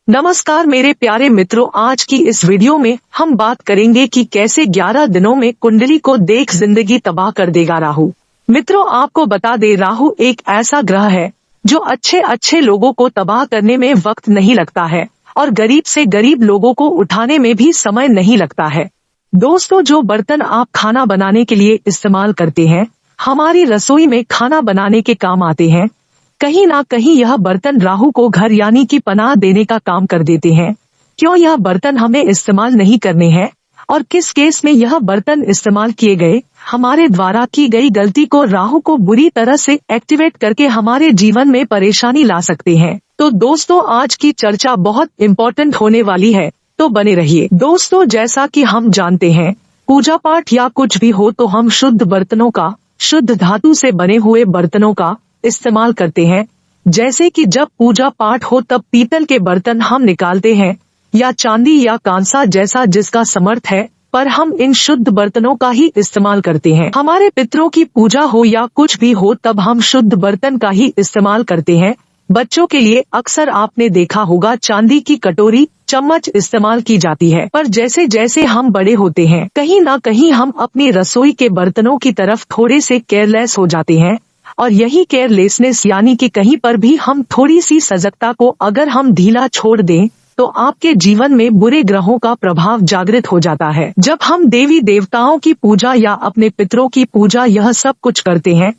नमस्कार मेरे प्यारे मित्रों, आज की इस वीडियो में हम बात करेंगे कि कैसे 11 दिनों में कुंडली को देख जिंदगी तबाह कर देगा राहु। मित्रों, आपको बता दे, राहु एक ऐसा ग्रह है जो अच्छे लोगों को तबाह करने में वक्त नहीं लगता है और गरीब से गरीब लोगों को उठाने में भी समय नहीं लगता है। दोस्तों, जो बर्तन आप खाना बनाने के लिए इस्तेमाल करते हैं, हमारी रसोई में खाना बनाने के काम आते हैं, कहीं ना कहीं यह बर्तन राहु को घर यानी कि पनाह देने का काम कर देते हैं। क्यों यह बर्तन हमें इस्तेमाल नहीं करने हैं और किस केस में यह बर्तन इस्तेमाल किए गए, हमारे द्वारा की गई गलती को राहु को बुरी तरह से एक्टिवेट करके हमारे जीवन में परेशानी ला सकते हैं। तो दोस्तों, आज की चर्चा बहुत इम्पोर्टेंट होने वाली है, तो बने रहिए। दोस्तों, जैसा कि हम जानते हैं, पूजा पाठ या कुछ भी हो तो हम शुद्ध बर्तनों का, शुद्ध धातु से बने हुए बर्तनों का इस्तेमाल करते हैं। जैसे कि जब पूजा पाठ हो तब पीतल के बर्तन हम निकालते हैं, या चांदी या कांसा, जैसा जिसका समर्थ है, पर हम इन शुद्ध बर्तनों का ही इस्तेमाल करते हैं। हमारे पितरों की पूजा हो या कुछ भी हो तब हम शुद्ध बर्तन का ही इस्तेमाल करते हैं। बच्चों के लिए अक्सर आपने देखा होगा चांदी की कटोरी, चम्मच इस्तेमाल की जाती है, पर जैसे जैसे हम बड़े होते हैं, कहीं ना कहीं हम अपनी रसोई के बर्तनों की तरफ थोड़े से केयरलेस हो जाते हैं। और यही केयरलेसनेस यानी कि कहीं पर भी हम थोड़ी सी सजगता को अगर हम ढीला छोड़ दें तो आपके जीवन में बुरे ग्रहों का प्रभाव जागृत हो जाता है। जब हम देवी देवताओं की पूजा या अपने पितरों की पूजा यह सब कुछ करते हैं,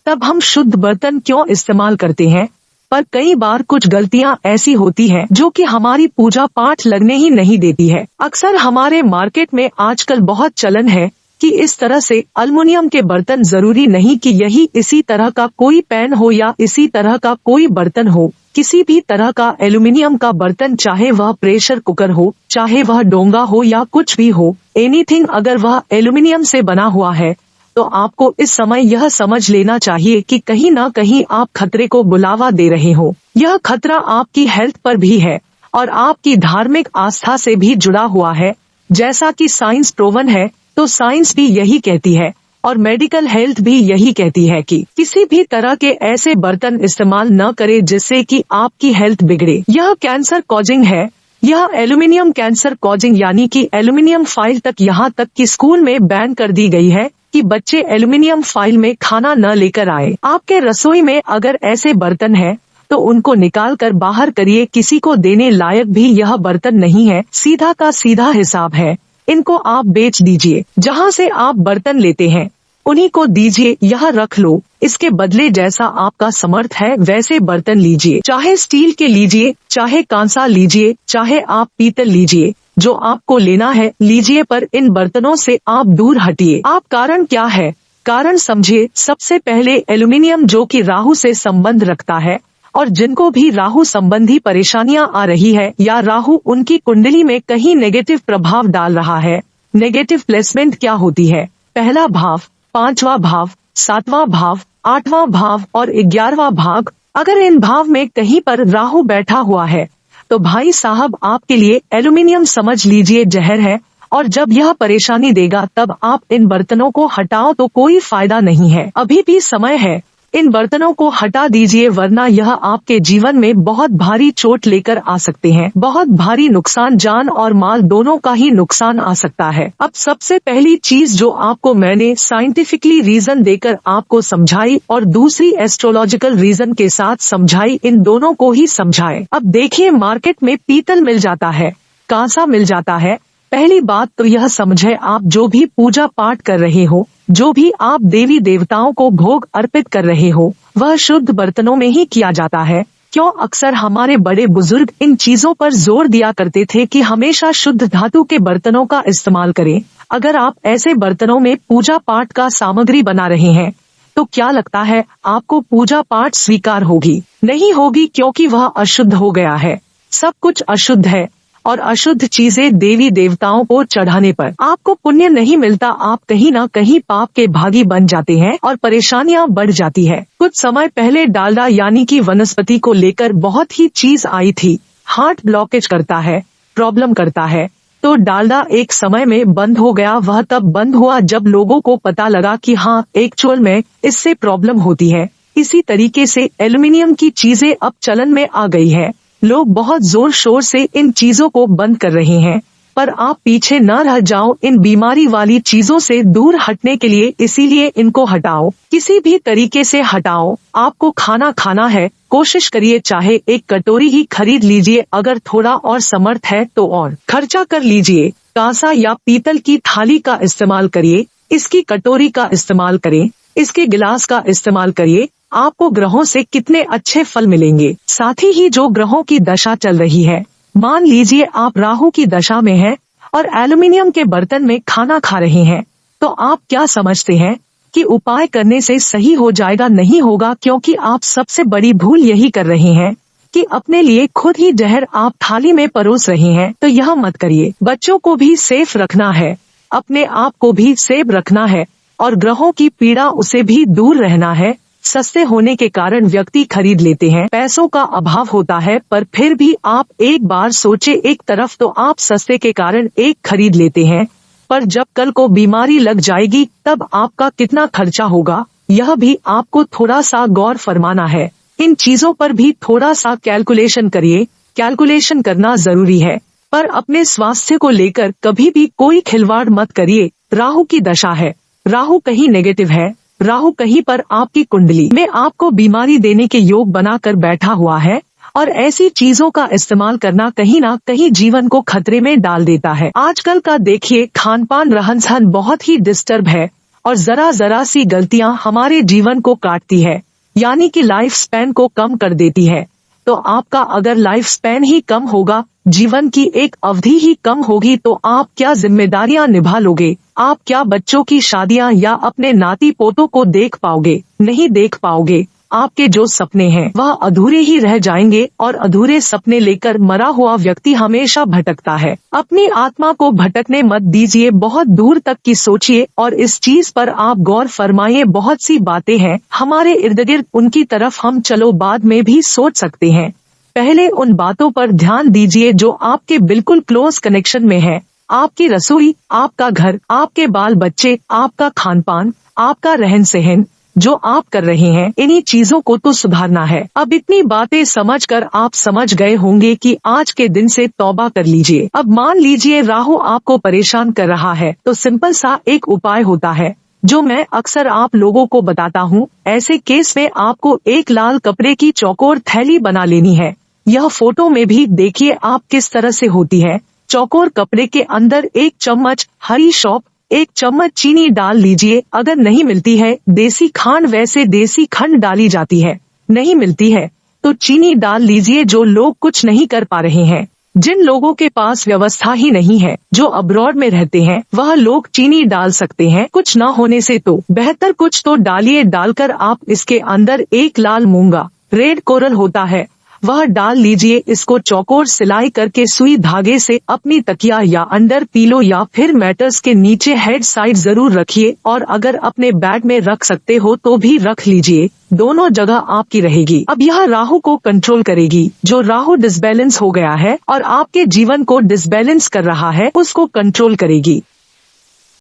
तब हम शुद्ध बर्तन क्यों इस्तेमाल करते हैं, पर कई बार कुछ गलतियां ऐसी होती हैं जो कि हमारी पूजा पाठ लगने ही नहीं देती है। अक्सर हमारे मार्केट में आजकल बहुत चलन है कि इस तरह से अल्युमिनियम के बर्तन, जरूरी नहीं कि यही इसी तरह का कोई पैन हो या इसी तरह का कोई बर्तन हो, किसी भी तरह का एल्युमिनियम का बर्तन, चाहे वह प्रेशर कुकर हो, चाहे वह डोंगा हो या कुछ भी हो, एनीथिंग, अगर वह एल्युमिनियम से बना हुआ है तो आपको इस समय यह समझ लेना चाहिए कि कहीं ना कहीं आप खतरे को बुलावा दे रहे हो। यह खतरा आपकी हेल्थ पर भी है और आपकी धार्मिक आस्था से भी जुड़ा हुआ है। जैसा कि साइंस प्रूवन है, तो साइंस भी यही कहती है और मेडिकल हेल्थ भी यही कहती है कि किसी भी तरह के ऐसे बर्तन इस्तेमाल न करें जिससे कि आपकी हेल्थ बिगड़े। यह कैंसर कॉजिंग है। यह एल्युमिनियम कैंसर कॉजिंग यानी कि एल्युमिनियम फॉइल तक, यहाँ तक कि स्कूल में बैन कर दी गई है कि बच्चे एल्युमिनियम फॉइल में खाना न लेकर आए। आपके रसोई में अगर ऐसे बर्तन है तो उनको निकाल कर बाहर करिए। किसी को देने लायक भी यह बर्तन नहीं है, सीधा का सीधा हिसाब है। इनको आप बेच दीजिए। जहाँ से आप बर्तन लेते हैं उन्हीं को दीजिए, यह रख लो। इसके बदले जैसा आपका समर्थ है वैसे बर्तन लीजिए, चाहे स्टील के लीजिए, चाहे कांसा लीजिए, चाहे आप पीतल लीजिए, जो आपको लेना है लीजिए, पर इन बर्तनों से आप दूर हटिए। आप कारण क्या है, कारण समझिए। सबसे पहले एल्युमिनियम, जो कि राहु से संबंध रखता है, और जिनको भी राहु संबंधी परेशानियां आ रही है या राहु उनकी कुंडली में कहीं नेगेटिव प्रभाव डाल रहा है। नेगेटिव प्लेसमेंट क्या होती है? पहला भाव, पांचवा भाव, सातवां भाव, आठवां भाव और 11वां भाव। अगर इन भाव में कहीं पर राहु बैठा हुआ है तो भाई साहब, आपके लिए एल्युमिनियम समझ लीजिए जहर है। और जब यह परेशानी देगा तब आप इन बर्तनों को हटाओ तो कोई फायदा नहीं है। अभी भी समय है, इन बर्तनों को हटा दीजिए, वरना यह आपके जीवन में बहुत भारी चोट लेकर आ सकते हैं। बहुत भारी नुकसान, जान और माल दोनों का ही नुकसान आ सकता है। अब सबसे पहली चीज जो आपको मैंने साइंटिफिकली रीजन देकर आपको समझाई और दूसरी एस्ट्रोलॉजिकल रीजन के साथ समझाई, इन दोनों को ही समझाए। अब देखिए, मार्केट में पीतल मिल जाता है, कांसा मिल जाता है। पहली बात तो यह समझे, आप जो भी पूजा पाठ कर रहे हो, जो भी आप देवी देवताओं को भोग अर्पित कर रहे हो, वह शुद्ध बर्तनों में ही किया जाता है। क्यों? अक्सर हमारे बड़े बुजुर्ग इन चीजों पर जोर दिया करते थे कि हमेशा शुद्ध धातु के बर्तनों का इस्तेमाल करें। अगर आप ऐसे बर्तनों में पूजा पाठ का सामग्री बना रहे हैं तो क्या लगता है आपको पूजा पाठ स्वीकार होगी? नहीं होगी, क्योंकि वह अशुद्ध हो गया है। सब कुछ अशुद्ध है और अशुद्ध चीजें देवी देवताओं को चढ़ाने पर आपको पुण्य नहीं मिलता। आप कहीं ना कहीं पाप के भागी बन जाते हैं और परेशानियां बढ़ जाती है। कुछ समय पहले डालडा यानी कि वनस्पति को लेकर बहुत ही चीज आई थी। हार्ट ब्लॉकेज करता है, प्रॉब्लम करता है, तो डालडा एक समय में बंद हो गया। वह तब बंद हुआ जब लोगों को पता लगा कि हाँ, एक्चुअल में इससे प्रॉब्लम होती है। इसी तरीके से एल्युमिनियम की चीजें अब चलन में आ गई है। लोग बहुत जोर शोर से इन चीजों को बंद कर रहे हैं, पर आप पीछे न रह जाओ इन बीमारी वाली चीजों से दूर हटने के लिए, इसीलिए इनको हटाओ, किसी भी तरीके से हटाओ। आपको खाना है, कोशिश करिए चाहे एक कटोरी ही खरीद लीजिए, अगर थोड़ा और समर्थ है तो और खर्चा कर लीजिए। कांसा या पीतल की थाली का इस्तेमाल करिए, इसकी कटोरी का इस्तेमाल करें, इसके गिलास का इस्तेमाल करिए। आपको ग्रहों से कितने अच्छे फल मिलेंगे। साथ ही जो ग्रहों की दशा चल रही है, मान लीजिए आप राहु की दशा में हैं और एल्युमिनियम के बर्तन में खाना खा रहे हैं, तो आप क्या समझते हैं कि उपाय करने से सही हो जाएगा? नहीं होगा, क्योंकि आप सबसे बड़ी भूल यही कर रहे हैं कि अपने लिए खुद ही जहर आप थाली में परोस रहे हैं। तो यह मत करिए। बच्चों को भी सेफ रखना है, अपने आप को भी सेफ रखना है और ग्रहों की पीड़ा उसे भी दूर रहना है। सस्ते होने के कारण व्यक्ति खरीद लेते हैं, पैसों का अभाव होता है, पर फिर भी आप एक बार सोचे, एक तरफ तो आप सस्ते के कारण एक खरीद लेते हैं, पर जब कल को बीमारी लग जाएगी तब आपका कितना खर्चा होगा, यह भी आपको थोड़ा सा गौर फरमाना है। इन चीजों पर भी थोड़ा सा कैलकुलेशन करिए। कैलकुलेशन करना जरूरी है, पर अपने स्वास्थ्य को लेकर कभी भी कोई खिलवाड़ मत करिए। राहु की दशा है, राहु कहीं नेगेटिव है, राहु कहीं पर आपकी कुंडली में आपको बीमारी देने के योग बनाकर बैठा हुआ है और ऐसी चीजों का इस्तेमाल करना कहीं ना कहीं जीवन को खतरे में डाल देता है। आजकल का देखिए खान पान रहन सहन बहुत ही डिस्टर्ब है और जरा जरा सी गलतियां हमारे जीवन को काटती है, यानी कि लाइफ स्पैन को कम कर देती है। तो आपका अगर लाइफ स्पैन ही कम होगा, जीवन की एक अवधि ही कम होगी, तो आप क्या जिम्मेदारियां निभा लोगे? आप क्या बच्चों की शादियां या अपने नाती पोतों को देख पाओगे? नहीं देख पाओगे। आपके जो सपने हैं वह अधूरे ही रह जाएंगे और अधूरे सपने लेकर मरा हुआ व्यक्ति हमेशा भटकता है। अपनी आत्मा को भटकने मत दीजिए, बहुत दूर तक की सोचिए और इस चीज पर आप गौर फरमाइए। बहुत सी बातें हैं हमारे इर्द गिर्द, उनकी तरफ हम चलो बाद में भी सोच सकते हैं, पहले उन बातों पर ध्यान दीजिए जो आपके बिल्कुल क्लोज कनेक्शन में है। आपकी रसोई, आपका घर, आपके बाल बच्चे, आपका खान पान, आपका रहन सहन जो आप कर रहे हैं, इन्हीं चीजों को तो सुधारना है। अब इतनी बातें समझकर आप समझ गए होंगे कि आज के दिन से तौबा कर लीजिए। अब मान लीजिए राहु आपको परेशान कर रहा है, तो सिंपल सा एक उपाय होता है जो मैं अक्सर आप लोगों को बताता हूँ। ऐसे केस में आपको एक लाल कपड़े की चौकोर थैली बना लेनी है। यह फोटो में भी देखिए आप किस तरह से होती है। चौकोर कपड़े के अंदर 1 चम्मच हरी सौंफ, 1 चम्मच चीनी डाल लीजिए। अगर नहीं मिलती है देसी खांड, वैसे देसी खंड डाली जाती है, नहीं मिलती है तो चीनी डाल लीजिए। जो लोग कुछ नहीं कर पा रहे हैं, जिन लोगों के पास व्यवस्था ही नहीं है, जो अब्रॉड में रहते हैं, वह लोग चीनी डाल सकते हैं। कुछ न होने से तो बेहतर कुछ तो डालिए। डालकर आप इसके अंदर एक लाल मूंगा, रेड कोरल होता है, वह डाल लीजिए। इसको चौकोर सिलाई करके सुई धागे से अपनी तकिया या अंडर पिलो या फिर मैटर्स के नीचे हेड साइड जरूर रखिए, और अगर अपने बैग में रख सकते हो तो भी रख लीजिए, दोनों जगह आपकी रहेगी। अब यह राहु को कंट्रोल करेगी। जो राहु डिसबैलेंस हो गया है और आपके जीवन को डिसबैलेंस कर रहा है, उसको कंट्रोल करेगी।